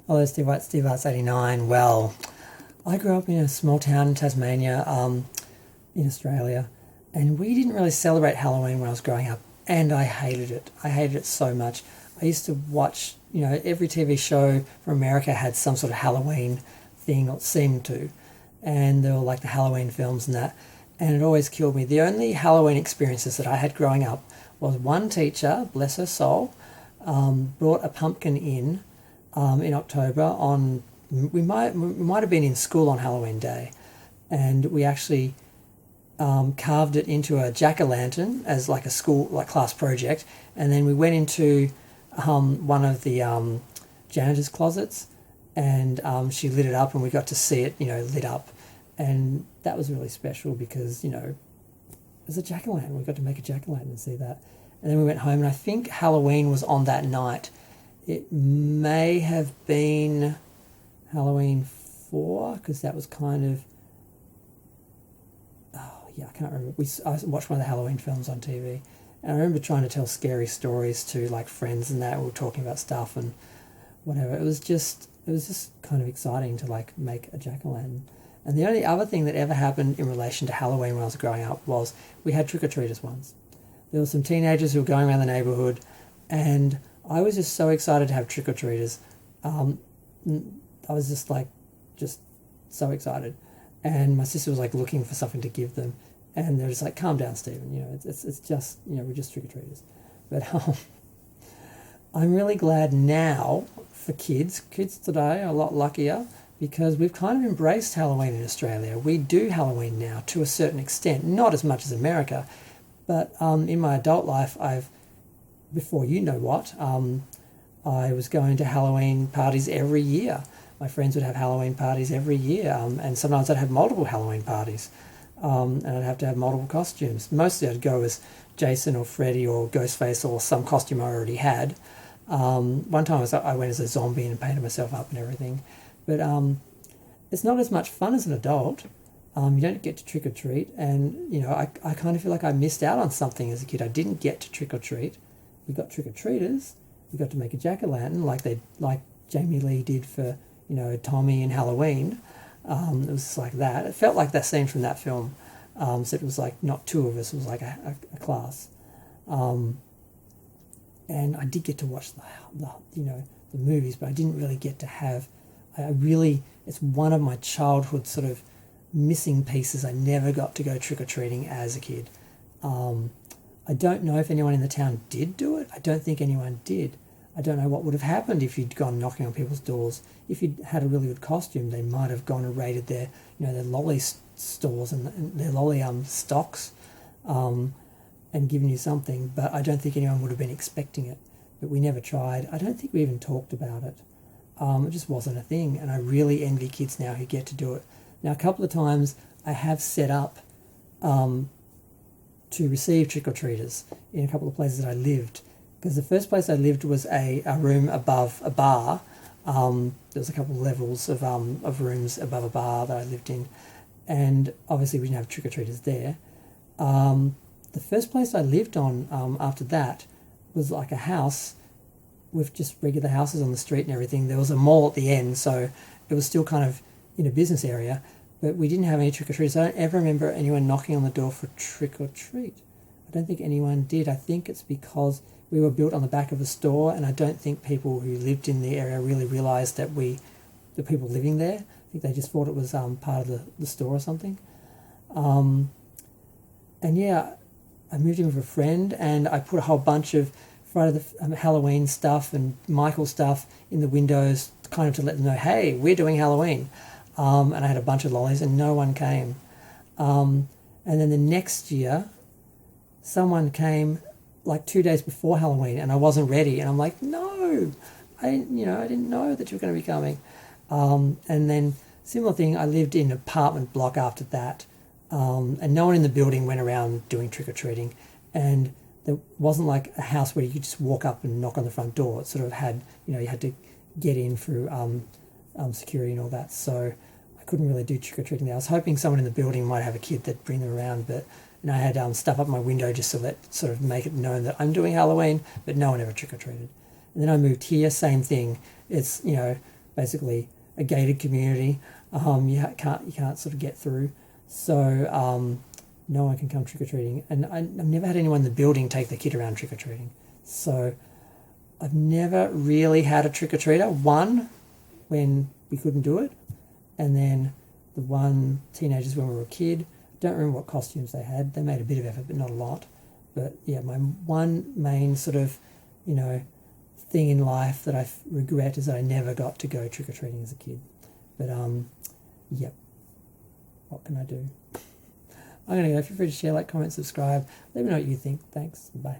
Hello, Steve White, Steve Arts 89. Well, I grew up in a small town in Tasmania, in Australia, and we didn't really celebrate Halloween when I was growing up, and I hated it. I hated it so much. I used to watch, every TV show from America had some sort of Halloween thing, or seemed to, and they were like the Halloween films and that, and it always killed me. The only Halloween experiences that I had growing up was one teacher, bless her soul, brought a pumpkin in October on we might have been in school on Halloween Day, and we actually carved it into a jack o' lantern as like a school like class project, and then we went into one of the janitor's closets, and she lit it up, and we got to see it lit up, and that was really special because it was a jack o' lantern. We got to make a jack o' lantern and see that, and then we went home, and I think Halloween was on that night. It may have been Halloween 4 because that was kind of, oh yeah, I can't remember. I watched one of the Halloween films on TV, and I remember trying to tell scary stories to like friends and that. We were talking about stuff and whatever. It was just kind of exciting to like make a jack-o'-lantern. And the only other thing that ever happened in relation to Halloween when I was growing up was we had trick-or-treaters once. There were some teenagers who were going around the neighbourhood, and I was just so excited to have trick-or-treaters. I was just so excited. And my sister was like looking for something to give them. And they're just like, calm down, Stephen. It's just, we're just trick-or-treaters. But I'm really glad now for kids. Kids today are a lot luckier because we've kind of embraced Halloween in Australia. We do Halloween now to a certain extent, not as much as America. But in my adult life, before I was going to Halloween parties every year. My friends would have Halloween parties every year, and sometimes I'd have multiple Halloween parties, and I'd have to have multiple costumes. Mostly I'd go as Jason or Freddy or Ghostface or some costume I already had. One time I went as a zombie and painted myself up and everything. But it's not as much fun as an adult. You don't get to trick or treat, and I kind of feel like I missed out on something as a kid. I didn't get to trick or treat. We got trick or treaters. We got to make a jack o' lantern like Jamie Lee did for Tommy in Halloween. It was just like that. It felt like that scene from that film. So it was like not two of us. It was like a class. And I did get to watch the movies, but I didn't really get to have. It's one of my childhood sort of missing pieces. I never got to go trick or treating as a kid. I don't know if anyone in the town did do it. I don't think anyone did. I don't know what would have happened if you'd gone knocking on people's doors. If you'd had a really good costume, they might have gone and raided their lolly stores and their lolly stocks, and given you something. But I don't think anyone would have been expecting it. But we never tried. I don't think we even talked about it. It just wasn't a thing, and I really envy kids now who get to do it. Now, a couple of times I have set up to receive trick-or-treaters in a couple of places that I lived. Because the first place I lived was a room above a bar. There was a couple of levels of rooms above a bar that I lived in. And obviously we didn't have trick-or-treaters there. The first place I lived on after that was like a house with just regular houses on the street and everything. There was a mall at the end, so it was still kind of in a business area. But we didn't have any trick-or-treaters. I don't ever remember anyone knocking on the door for trick-or-treat. I don't think anyone did. I think it's because we were built on the back of a store, and I don't think people who lived in the area really realised that the people living there, I think they just thought it was part of the store or something. And yeah, I moved in with a friend, and I put a whole bunch of Friday the Halloween stuff and Michael stuff in the windows, kind of to let them know, hey, we're doing Halloween. And I had a bunch of lollies, and no one came. And then the next year, someone came like 2 days before Halloween, and I wasn't ready. And I'm like, no, I didn't know that you were going to be coming. And then similar thing, I lived in an apartment block after that, and no one in the building went around doing trick or treating, and there wasn't like a house where you could just walk up and knock on the front door. It sort of had, you had to get in through security and all that. So I couldn't really do trick or treating there. I was hoping someone in the building might have a kid that'd bring them around, but I had stuff up my window just so that sort of make it known that I'm doing Halloween, but no one ever trick or treated. And then I moved here, same thing. It's basically a gated community. You can't sort of get through. So no one can come trick-or-treating. And I've never had anyone in the building take their kid around trick-or-treating. So I've never really had a trick-or-treater. One, when we couldn't do it. And then the one teenagers when we were a kid. Don't remember what costumes they had. They made a bit of effort, but not a lot. But yeah, my one main sort of, thing in life that I regret is that I never got to go trick-or-treating as a kid. But yep. What can I do? I'm going to go. Feel free to share, like, comment, subscribe. Let me know what you think. Thanks. Bye.